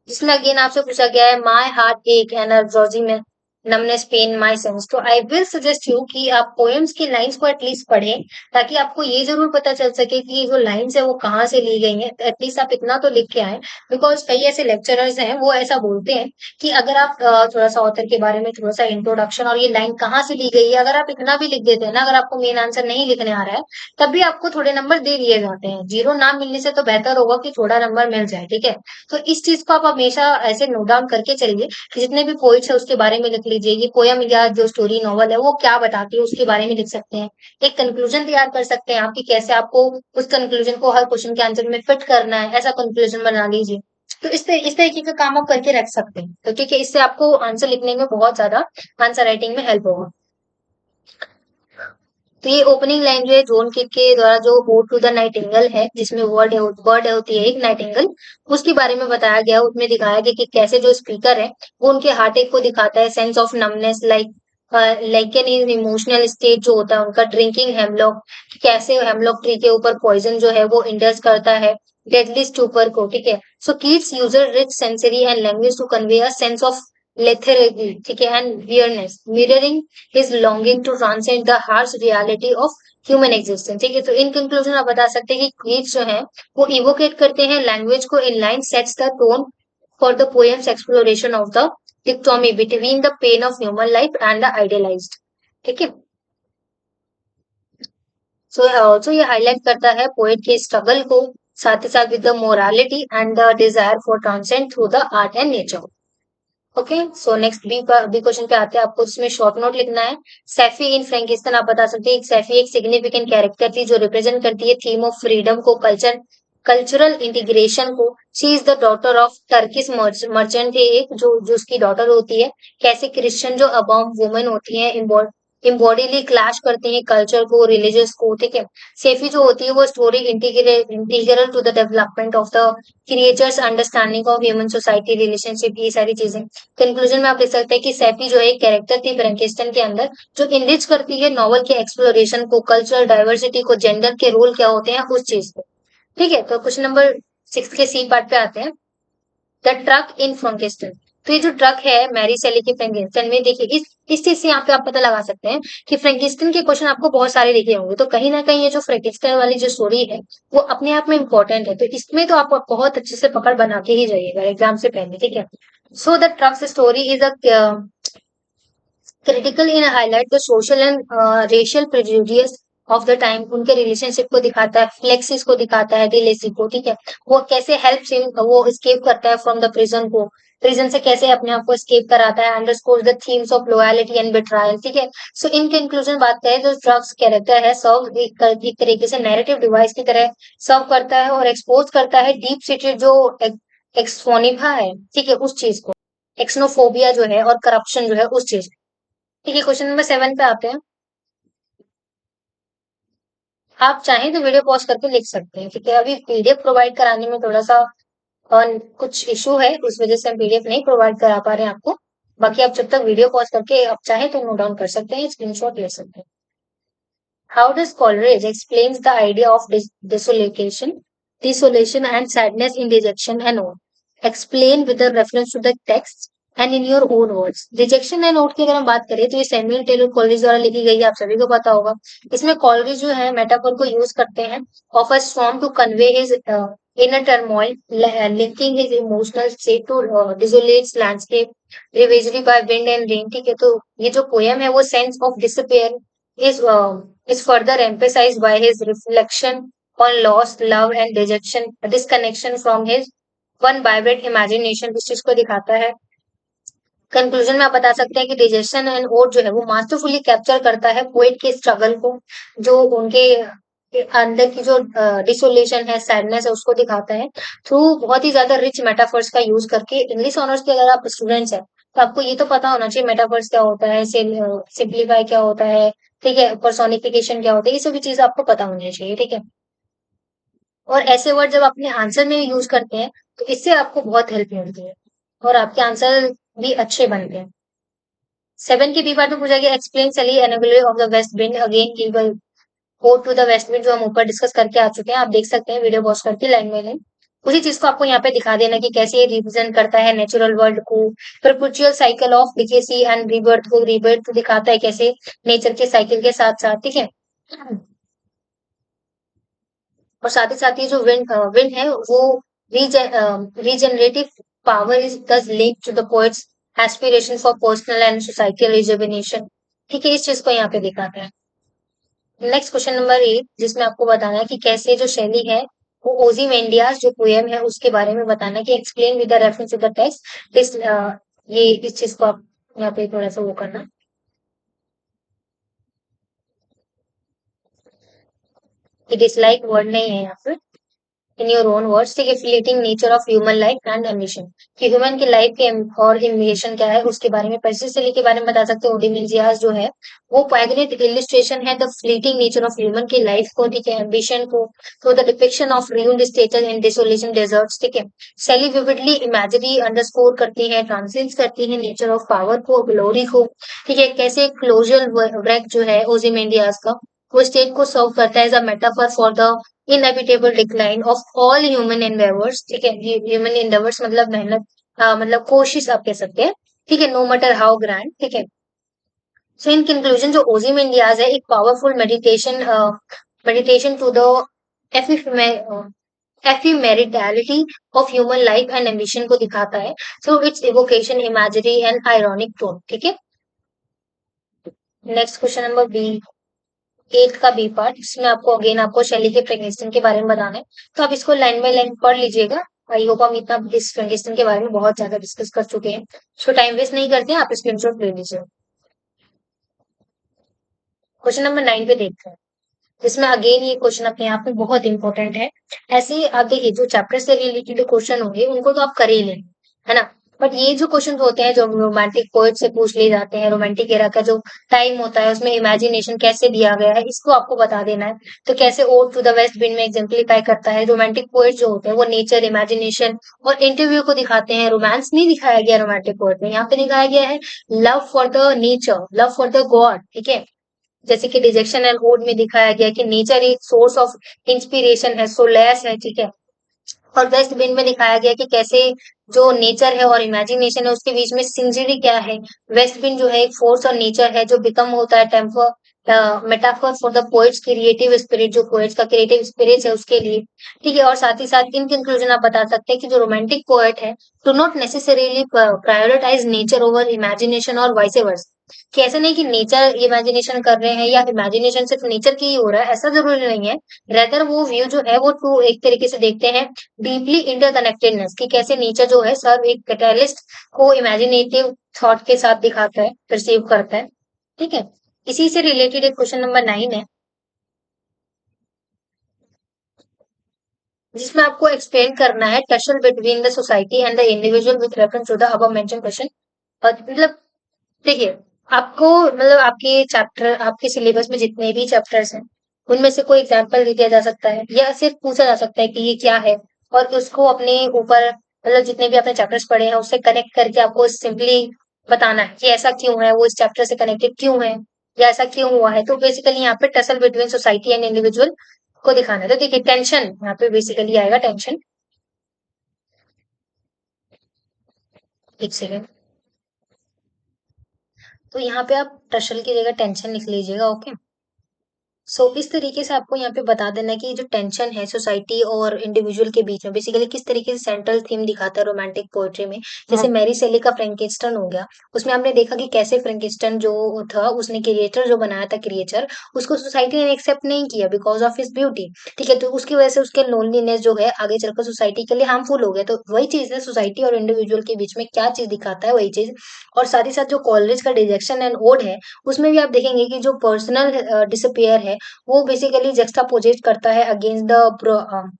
जिसमें अगेन आपसे पूछा गया है माई हार्ट एक एनर्जी में नमनेस पेन माई सेंस। तो आई विल सजेस्ट यू कि आप पोएम्स की लाइंस को एटलीस्ट पढ़ें, ताकि आपको ये जरूर पता चल सके कि जो लाइंस है वो कहाँ से ली गई है। एटलीस्ट आप इतना तो लिख के आए, बिकॉज कई ऐसे लेक्चरर्स हैं वो ऐसा बोलते हैं कि अगर आप थोड़ा सा ऑथर के बारे में थोड़ा सा इंट्रोडक्शन और ये लाइन कहाँ से ली गई है अगर आप इतना भी लिख देते हैं ना, अगर आपको मेन आंसर नहीं लिखने आ रहा है, तब भी आपको थोड़े नंबर दे दिए जाते हैं। जीरो ना मिलने से तो बेहतर होगा कि थोड़ा नंबर मिल जाए। ठीक है, तो इस चीज को आप हमेशा ऐसे नोट डाउन करके चलिए कि जितने भी पोइट्स है उसके बारे में लिख लीजिए, ये पोयम या जो स्टोरी नॉवल है वो क्या बताती है उसके बारे में लिख सकते हैं। एक कंक्लूजन तैयार कर सकते हैं आपकी, कैसे आपको उस कंक्लूजन को हर क्वेश्चन के आंसर में फिट करना है, ऐसा कंक्लूजन बना लीजिए। तो इस तरीके का काम आप करके रख सकते हैं। तो ठीक है, इससे आपको आंसर लिखने में बहुत ज्यादा आंसर राइटिंग में हेल्प होगा। तो ये ओपनिंग लाइन जो है जॉन किट के द्वारा जो ओड टू द नाइटिंगेल है, जिसमें वर्ड होती है एक नाइटिंगेल, उसके बारे में बताया गया। उसमें दिखाया गया कि कैसे जो स्पीकर है वो उनके हार्ट एक को दिखाता है, sense of numbness like an emotional state जो होता है उनका, ड्रिंकिंग हेमलॉक, कैसे हेमलॉक ट्री के ऊपर पॉइजन जो है वो इंडल्ज करता है डेडली स्टूपर को। ठीक है, so Keats uses rich sensory and language to convey a sense of lethargy, ठीक है, and weariness, mirroring his longing to transcend the harsh reality of human existence। ठीक है, तो इन कंक्लूजन आप बता सकते हैं कि क्रीड्स जो है वो इवोकेट करते हैं लैंग्वेज को, in line sets the tone for the poem's exploration of the dichotomy between the pain of human life and the idealized. ठीक है, सो ऑल्सो ये हाईलाइट करता है पोएट के स्ट्रगल को, साथ ही साथ with the morality and the desire for transcend through the art and nature. Okay, so next B question पे आते हैं। आपको इसमें शॉर्ट नोट लिखना है। सैफी इन फ्रैंकिस्टन आप बता सकते हैं। सैफी एक सिग्निफिकेंट कैरेक्टर थी जो रिप्रेजेंट करती है थीम ऑफ फ्रीडम को, कल्चरल इंटीग्रेशन को। She is the daughter of Turkish merchant थे एक, जो उसकी डॉटर होती है। कैसे क्रिश्चियन जो अबाउट वुमेन होती है इम्बॉडीली क्लैश करते हैं कल्चर को, रिलीजियस को। ठीक है, सेफी जो होती है वो story integral to the development of the creature's understanding of human society relationship, ये सारी चीजें। कंक्लूजन में आप लिख सकते हैं कि सैफी जो है एक कैरेक्टर थी फ्रैंकिस्टन के अंदर, जो इनरिच करती है नॉवल के एक्सप्लोरेशन को, कल्चरल डाइवर्सिटी को, जेंडर के रोल क्या होते हैं उस चीज को। ठीक है, तो क्वेश्चन नंबर 6 के सी पार्ट पे आते हैं। द ट्रक इन फ्रैंकिस्टन। तो ये जो ट्रक है मैरी सेली के फ्रैंकिस्टन में, देखिए इस चीज से यहाँ पे आप पता लगा सकते हैं कि फ्रैंकिस्टन के क्वेश्चन आपको बहुत सारे दिखे होंगे, तो कहीं ना कहीं ये जो फ्रैंकिस्टन वाली जो स्टोरी है वो अपने आप में इंपॉर्टेंट है। तो इसमें तो आप बहुत अच्छे से पकड़ बना के ही जाइएगा एग्जाम से पहले। ठीक है, so the truck's story is a critical in highlight the social and racial prejudice of the time. उनके रिलेशनशिप को दिखाता है, फ्लेक्सिस को दिखाता है, डिलेसी को। ठीक है, वो कैसे हेल्प वो स्केप करता है फ्रॉम द प्रिजन को, प्रिजन से कैसे अपने आप को स्केप कराता है, underscore the themes of loyalty and betrayal. ठीक है, सो इन कंक्लूजन बात करें तो ड्रग्स कैरेक्टर है सर्व एक तरीके से नैरेटिव डिवाइस की तरह सर्व करता है और एक्सपोज करता है डीप सीटेड जो एक्सफोनिफा है, ठीक है, उस चीज को, एक्सनोफोबिया जो है और करप्शन जो है उस चीज। ठीक है, क्वेश्चन नंबर 7 पे आते हैं। आप चाहें तो वीडियो पॉज करके लिख सकते हैं। ठीक है, अभी पीडीएफ प्रोवाइड कराने में थोड़ा सा कुछ इशू है, उस वजह से हम पीडीएफ नहीं प्रोवाइड करा पा रहे हैं आपको। बाकी आप जब तक वीडियो पॉज करके आप चाहें तो नोट डाउन कर सकते हैं, स्क्रीनशॉट ले सकते हैं। How does Coleridge explains the idea of desolation. desolation and sadness in rejection and note. Explain with a reference to the text and in your own words. Rejection and note की अगर हम बात करें तो ये सैमुअल टेलर कॉलरिज द्वारा लिखी गई है, आप सभी को पता होगा। इसमें कॉलरिज जो है मेटाफोर को यूज करते हैं of a storm to convey his inner turmoil, linking his emotional state to desolate landscape, ravaged by wind and rain। ठीक है, तो ये जो पोयम है वो sense of disappear is further emphasized by his reflection on loss, love and rejection, disconnection from his one vibrant imagination, इस चीज को दिखाता है। कंक्लूजन में आप बता सकते हैं कि डिजेशन एंड ओट जो है वो मास्टरफुली कैप्चर करता है पोएट के स्ट्रगल को, जो उनके अंदर की जो डिसोलेशन है, सैडनेस है, उसको दिखाता है थ्रू बहुत ही ज्यादा रिच मेटाफर्स का यूज करके। इंग्लिश ऑनर्स के अगर आप स्टूडेंट्स हैं तो आपको ये तो पता होना चाहिए मेटाफर्स क्या होता है, सिंप्लीफाई क्या होता है, ठीक है, पर्सोनिफिकेशन क्या होता है, ये सभी चीजें आपको पता होनी चाहिए, ठीक है। और ऐसे वर्ड जब अपने आंसर में यूज करते हैं तो इससे आपको बहुत हेल्प मिलती है और आपके आंसर भी अच्छे बनते हैं। 7 की बी पार्ट में पूछा गया explain Shelley enabler of the west wind again give go to the west wind, जो हम ऊपर डिस्कस करके आ चुके हैं, आप देख सकते हैं वीडियो पॉज करके लाइन बाय लाइन। उसी चीज को आपको यहाँ पे दिखा देना कि कैसे ये रिप्रेजेंट करता है नेचुरल वर्ल्ड को, perpetual cycle of decay and rebirth को, रीबर्थ दिखाता है कैसे नेचर के साइकिल के साथ साथ, ठीक है। और साथ ही साथ ये जो विंड है वो regenerative power is thus link to the poet's aspiration for personal and societal rejuvenation, ठीक है, इस चीज को यहाँ पे दिखाता है। नेक्स्ट क्वेश्चन नंबर 8, जिसमें आपको बताना है कि कैसे जो शैली है वो ओzymandias जो पोएम है उसके बारे में बताना है कि explain with the reference to the text. ये इस चीज को आप यहाँ पे थोड़ा सा वो करना कि डिसलाइक वर्ड नहीं है यहाँ पे, इन योर ओन वर्ड्स, ठीक है। Fleeting nature of human life and ambition, कि ह्यूमन की लाइफ के और एम्बिशन क्या है उसके बारे में, पर्सिस्टेंसी के बारे में बता सकते हैं। ओडिमिजियास जो है वो पैगनेट इलिस्ट्रेशन है the fleeting nature of human की लाइफ को, ठीक है, एम्बिशन को, तो the depiction of ruined status in desolation deserts, ठीक है। सेली विविडली इमेजिनरी अंडरस्कोर करती है, ट्रांसेंस करती है नेचर ऑफ पावर को, ग्लोरी को, ठीक है। कैसे क्लोजल वर्क जो है ओजिमेंडियास का वो स्टेट को सर्व करता है as a metaphor for the inevitable decline of all human endeavours, ठीक है। ह्यूमन एंडेवर्स मतलब मेहनत, मतलब कोशिश आप कह सकते हैं, ठीक है, नो मैटर हाउ ग्रैंड, ठीक है। सो इन कंक्लूजन जो ओजिमेंडियाज है एक powerful meditation to the ephemerality of human life and ambition को दिखाता है through its evocation imagery and ironic tone, ठीक है। नेक्स्ट क्वेश्चन नंबर बी, 8 का बी पार्ट, इसमें आपको अगेन आपको शैली के फ्रेगमेंटेशन के बारे में बताना है, तो आप इसको लाइन बाय लाइन पढ़ लीजिएगा। आई होप हम इतना इस फ्रेगमेंटेशन के बारे में बहुत ज्यादा डिस्कस कर चुके हैं, सो टाइम वेस्ट नहीं करते हैं, आप स्क्रीनशॉट ले लीजिए। क्वेश्चन नंबर 9 पे देखते हैं, जिसमें अगेन ये क्वेश्चन अपने आप में बहुत इंपॉर्टेंट है। ऐसे ही आप देखिए जो चैप्टर से रिलेटेड क्वेश्चन होंगे उनको तो आप कर ही लेंगे, है ना। बट ये जो क्वेश्चन होते हैं जो रोमांटिक पोएट से पूछ लिए जाते हैं, रोमांटिक एरा का जो टाइम होता है उसमें इमेजिनेशन कैसे दिया गया है इसको आपको बता देना है। तो कैसे ode to the west wind में एग्जाम्पलीफाई करता है, रोमांटिक पोएट जो होते हैं वो नेचर, इमेजिनेशन और इंटरव्यू को दिखाते हैं। रोमांस नहीं दिखाया गया रोमांटिक पोएट में, यहाँ पे दिखाया गया है love for the nature, love for the God, ठीक है। जैसे कि डिजेक्शन एंड होड में दिखाया गया कि नेचर एक सोर्स ऑफ इंस्पिरेशन है, सोलेस है, ठीक है। और वेस्ट विंड में दिखाया गया कि कैसे जो नेचर है और इमेजिनेशन है उसके बीच में सिंजरी क्या है। वेस्ट विंड जो है एक फोर्स और नेचर है जो बिकम होता है temper metaphor for the poet's creative spirit, जो पोएट्स का क्रिएटिव स्पिरिट है उसके लिए, ठीक है। और साथ ही साथ इन कंक्लूजन आप बता सकते हैं कि जो रोमांटिक पोएट है do not necessarily prioritise nature over imagination और वाइस वर्सा, कि ऐसा नहीं कि नेचर इमेजिनेशन कर रहे हैं या इमेजिनेशन सिर्फ नेचर की ही हो रहा है, ऐसा जरूरी नहीं है। रेदर वो व्यू जो है वो टू एक तरीके से देखते हैं डीपली इंटरकनेक्टेडनेस, कि कैसे नेचर जो है सर्व एक कैटलिस्ट को इमेजिनेटिव थॉट के साथ दिखाता है, परसीव करता है, ठीक है। इसी से रिलेटेड एक क्वेश्चन नंबर 9 है, जिसमें आपको एक्सप्लेन करना है tussle between the society and the individual with reference to the above mentioned question. मतलब देखिए, आपको मतलब आपके चैप्टर, आपके सिलेबस में जितने भी चैप्टर्स हैं उनमें से कोई एग्जांपल दे दिया जा सकता है या सिर्फ पूछा जा सकता है कि ये क्या है, और उसको अपने ऊपर मतलब जितने भी आपने चैप्टर्स पढ़े हैं उससे कनेक्ट करके आपको सिंपली बताना है कि ऐसा क्यों है, वो इस चैप्टर से कनेक्टेड क्यों है या ऐसा क्यों हुआ है। तो बेसिकली यहाँ पे tussle between society and individual को दिखाना है। तो देखिए टेंशन यहाँ पे बेसिकली आएगा टेंशन। एक सेकेंड। तो यहाँ पे आप टसल की जगह टेंशन लिख लीजिएगा। ओके। इस तरीके से आपको यहाँ पे बता देना है कि जो टेंशन है सोसाइटी और इंडिविजुअल के बीच में बेसिकली किस तरीके से सेंट्रल थीम दिखाता है रोमांटिक पोएट्री में। जैसे मैरी सेली का फ्रैंकेस्टन हो गया, उसमें आपने देखा कि कैसे फ्रैंकेस्टन जो था उसने क्रिएटर जो बनाया था क्रिएचर, उसको सोसाइटी ने एक्सेप्ट नहीं किया बिकॉज ऑफ हिज ब्यूटी। ठीक है, तो उसकी वजह से उसके लोनलीनेस जो है आगे चलकर सोसाइटी के लिए हार्मफुल हो गया। तो वही चीज है, सोसाइटी और इंडिविजुअल के बीच में क्या चीज दिखाता है वही चीज। और साथ ही साथ जो कॉलेज का डिजेक्शन एंड ओड है, उसमें भी आप देखेंगे कि जो पर्सनल डिसअपियर है वो बेसिकली जस्टापोजेट करता है against the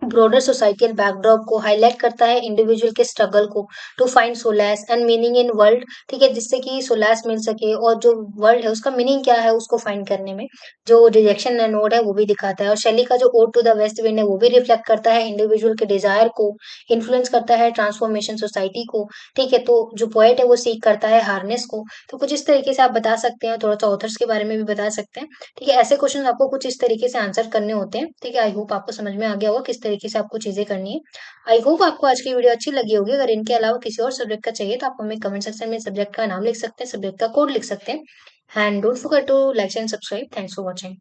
broader societal backdrop को, हाईलाइट करता है इंडिविजुअल के स्ट्रगल को to find solace and meaning in world. ठीक है, जिससे कि सोलैस मिल सके और जो वर्ल्ड है उसका मीनिंग क्या है उसको फाइंड करने में जो रिजेक्शन एंड ओड है वो भी दिखाता है। और शैली का जो ode to the west wind है वो भी रिफ्लेक्ट करता है इंडिविजुअल के डिजायर को, इन्फ्लुएंस करता है ट्रांसफॉर्मेशन सोसाइटी को। ठीक है, तो जो पोएट है वो सीख करता है हार्नेस को। तो कुछ इस तरीके से आप बता सकते हैं, थोड़ा सा ऑथर्स के बारे में भी बता सकते हैं। ठीक है, ऐसे क्वेश्चन आपको कुछ इस तरीके से आंसर करने होते हैं। ठीक है, आई होप आपको समझ में आ गया होगा किस तरीके से आपको चीजें करनी है। आई होप आपको आज की वीडियो अच्छी लगी होगी। अगर इनके अलावा किसी और सब्जेक्ट का चाहिए तो आप हमें कमेंट सेक्शन में सब्जेक्ट का नाम लिख सकते हैं, सब्जेक्ट का कोड लिख सकते हैं। And don't forget to like and subscribe. Thanks for watching.